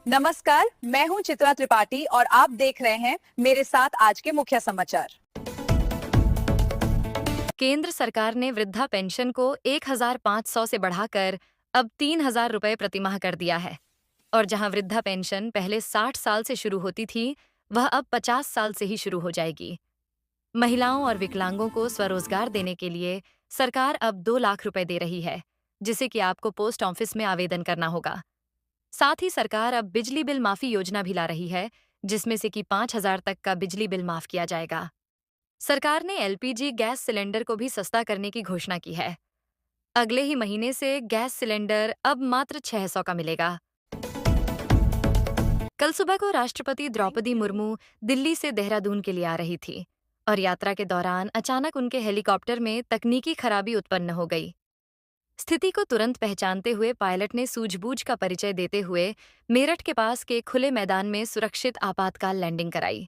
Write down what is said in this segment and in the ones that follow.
नमस्कार, मैं हूं चित्रा त्रिपाठी और आप देख रहे हैं मेरे साथ आज के मुख्य समाचार। केंद्र सरकार ने वृद्धा पेंशन को 1,500 से बढ़ाकर अब 3,000 रुपए प्रतिमाह कर दिया है। और जहां वृद्धा पेंशन पहले 60 साल से शुरू होती थी, वह अब 50 साल से ही शुरू हो जाएगी। महिलाओं और विकलांगों को स्वरोजगार देने के लिए सरकार अब 2 लाख रुपए दे रही है, जिसे कि आपको पोस्ट ऑफिस में आवेदन करना होगा। साथ ही सरकार अब बिजली बिल माफी योजना भी ला रही है, जिसमें से कि 5,000 तक का बिजली बिल माफ किया जाएगा। सरकार ने एलपीजी गैस सिलेंडर को भी सस्ता करने की घोषणा की है। अगले ही महीने से गैस सिलेंडर अब मात्र 600 का मिलेगा। कल सुबह को राष्ट्रपति द्रौपदी मुर्मू दिल्ली से देहरादून के लिए आ रही थी और यात्रा के दौरान अचानक उनके हेलीकॉप्टर में तकनीकी खराबी उत्पन्न हो गई। स्थिति को तुरंत पहचानते हुए पायलट ने सूझबूझ का परिचय देते हुए मेरठ के पास के खुले मैदान में सुरक्षित आपातकाल लैंडिंग कराई।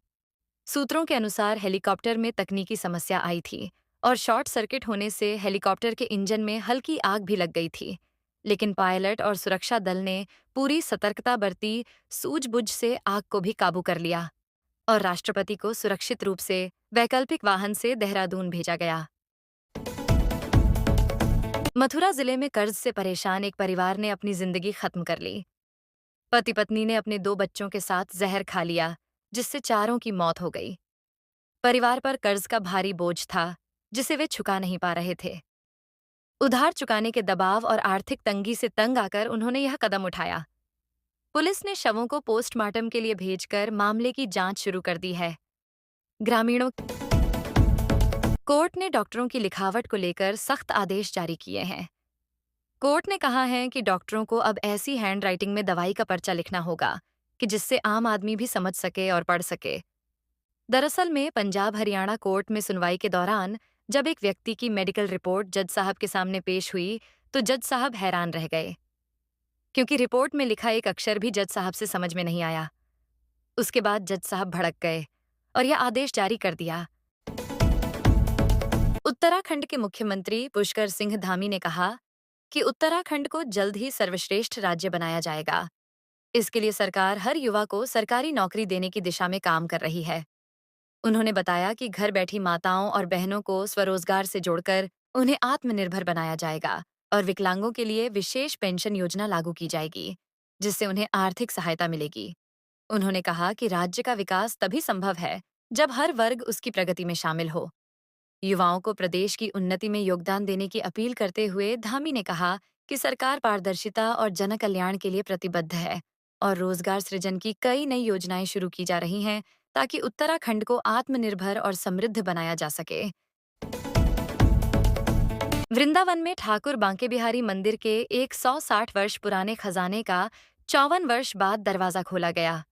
सूत्रों के अनुसार हेलीकॉप्टर में तकनीकी समस्या आई थी और शॉर्ट सर्किट होने से हेलीकॉप्टर के इंजन में हल्की आग भी लग गई थी, लेकिन पायलट और सुरक्षा दल ने पूरी सतर्कता बरती, सूझबूझ से आग को भी काबू कर लिया और राष्ट्रपति को सुरक्षित रूप से वैकल्पिक वाहन से देहरादून भेजा गया। मथुरा जिले में कर्ज से परेशान एक परिवार ने अपनी जिंदगी खत्म कर ली। पति पत्नी ने अपने 2 बच्चों के साथ जहर खा लिया, जिससे चारों की मौत हो गई। परिवार पर कर्ज का भारी बोझ था, जिसे वे चुका नहीं पा रहे थे। उधार चुकाने के दबाव और आर्थिक तंगी से तंग आकर उन्होंने यह कदम उठाया। पुलिस ने शवों को पोस्टमार्टम के लिए भेजकर मामले की जांच शुरू कर दी है। ग्रामीणों कोर्ट ने डॉक्टरों की लिखावट को लेकर सख्त आदेश जारी किए हैं। कोर्ट ने कहा है कि डॉक्टरों को अब ऐसी हैंडराइटिंग में दवाई का पर्चा लिखना होगा कि जिससे आम आदमी भी समझ सके और पढ़ सके। दरअसल में पंजाब हरियाणा कोर्ट में सुनवाई के दौरान जब एक व्यक्ति की मेडिकल रिपोर्ट जज साहब के सामने पेश हुई, तो जज साहब हैरान रह गए, क्योंकि रिपोर्ट में लिखा एक अक्षर भी जज साहब से समझ में नहीं आया। उसके बाद जज साहब भड़क गए और यह आदेश जारी कर दिया। उत्तराखंड के मुख्यमंत्री पुष्कर सिंह धामी ने कहा कि उत्तराखंड को जल्द ही सर्वश्रेष्ठ राज्य बनाया जाएगा। इसके लिए सरकार हर युवा को सरकारी नौकरी देने की दिशा में काम कर रही है। उन्होंने बताया कि घर बैठी माताओं और बहनों को स्वरोजगार से जोड़कर उन्हें आत्मनिर्भर बनाया जाएगा और विकलांगों के लिए विशेष पेंशन योजना लागू की जाएगी, जिससे उन्हें आर्थिक सहायता मिलेगी। उन्होंने कहा कि राज्य का विकास तभी संभव है जब हर वर्ग उसकी प्रगति में शामिल हो। युवाओं को प्रदेश की उन्नति में योगदान देने की अपील करते हुए धामी ने कहा कि सरकार पारदर्शिता और जनकल्याण के लिए प्रतिबद्ध है और रोजगार सृजन की कई नई योजनाएं शुरू की जा रही हैं, ताकि उत्तराखंड को आत्मनिर्भर और समृद्ध बनाया जा सके। वृंदावन में ठाकुर बांके बिहारी मंदिर के 160 वर्ष पुराने खजाने का 54 वर्ष बाद दरवाजा खोला गया।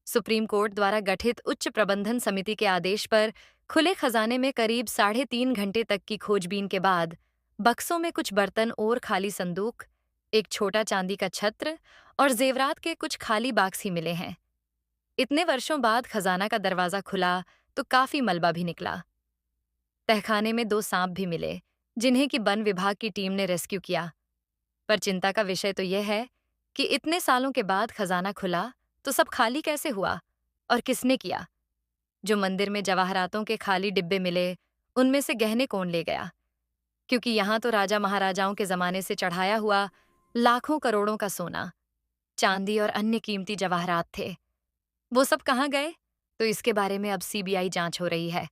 सुप्रीम कोर्ट द्वारा गठित उच्च प्रबंधन समिति के आदेश पर खुले खजाने में करीब 3.5 घंटे तक की खोजबीन के बाद बक्सों में कुछ बर्तन और खाली संदूक, एक छोटा चांदी का छत्र और जेवरात के कुछ खाली बाक्स ही मिले हैं। इतने वर्षों बाद खजाना का दरवाजा खुला तो काफी मलबा भी निकला। तहखाने में 2 सांप भी मिले, जिन्हें कि वन विभाग की टीम ने रेस्क्यू किया। पर चिंता का विषय तो यह है कि इतने सालों के बाद खजाना खुला तो सब खाली कैसे हुआ और किसने किया? जो मंदिर में जवाहरातों के खाली डिब्बे मिले, उनमें से गहने कौन ले गया? क्योंकि यहाँ तो राजा महाराजाओं के जमाने से चढ़ाया हुआ लाखों करोड़ों का सोना, चांदी और अन्य कीमती जवाहरात थे। वो सब कहाँ गए? तो इसके बारे में अब सीबीआई जांच हो रही है।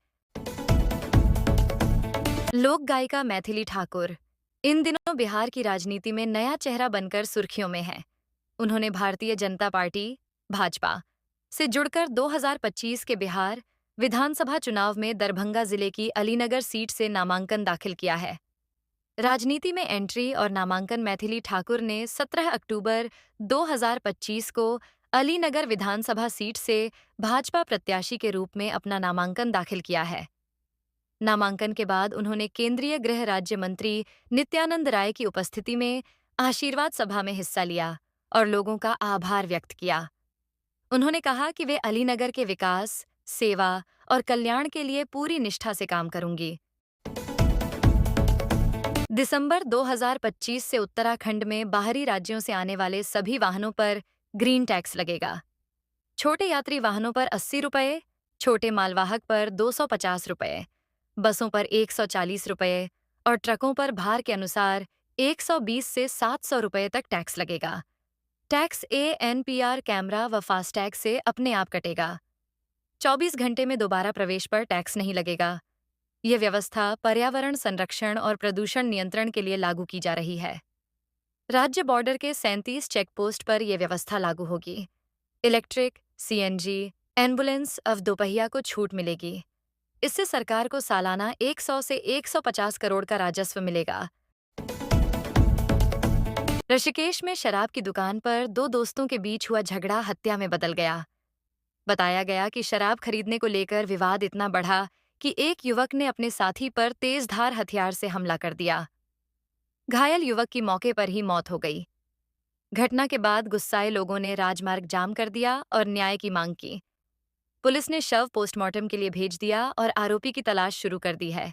लोक गायिका मैथिली ठाकुर इन दिनों बिहार की राजनीति में नया चेहरा बनकर सुर्खियों में है। उन्होंने भारतीय जनता पार्टी भाजपा से जुड़कर 2025 के बिहार विधानसभा चुनाव में दरभंगा जिले की अलीनगर सीट से नामांकन दाखिल किया है। राजनीति में एंट्री और नामांकन मैथिली ठाकुर ने 17 अक्टूबर 2025 को अलीनगर विधानसभा सीट से भाजपा प्रत्याशी के रूप में अपना नामांकन दाखिल किया है। नामांकन के बाद उन्होंने केंद्रीय गृह राज्य मंत्री नित्यानंद राय की उपस्थिति में आशीर्वाद सभा में हिस्सा लिया और लोगों का आभार व्यक्त किया। उन्होंने कहा कि वे अलीनगर के विकास, सेवा और कल्याण के लिए पूरी निष्ठा से काम करूंगी। दिसंबर 2025 से उत्तराखंड में बाहरी राज्यों से आने वाले सभी वाहनों पर ग्रीन टैक्स लगेगा। छोटे यात्री वाहनों पर 80 रुपये, छोटे मालवाहक पर 250 रुपये, बसों पर 140 रुपये और ट्रकों पर भार के अनुसार 120 से 700 रुपये तक टैक्स लगेगा। टैक्स एनपीआर कैमरा व फास्टैग से अपने आप कटेगा। 24 घंटे में दोबारा प्रवेश पर टैक्स नहीं लगेगा। यह व्यवस्था पर्यावरण संरक्षण और प्रदूषण नियंत्रण के लिए लागू की जा रही है। राज्य बॉर्डर के 37 चेकपोस्ट पर यह व्यवस्था लागू होगी। इलेक्ट्रिक, सीएनजी, एम्बुलेंस अब दोपहिया को छूट मिलेगी। इससे सरकार को सालाना 100 से 150 करोड़ का राजस्व मिलेगा। ऋषिकेश में शराब की दुकान पर दो दोस्तों के बीच हुआ झगड़ा हत्या में बदल गया। बताया गया कि शराब खरीदने को लेकर विवाद इतना बढ़ा कि एक युवक ने अपने साथी पर तेजधार हथियार से हमला कर दिया। घायल युवक की मौके पर ही मौत हो गई। घटना के बाद गुस्साए लोगों ने राजमार्ग जाम कर दिया और न्याय की मांग की। पुलिस ने शव पोस्टमार्टम के लिए भेज दिया और आरोपी की तलाश शुरू कर दी है।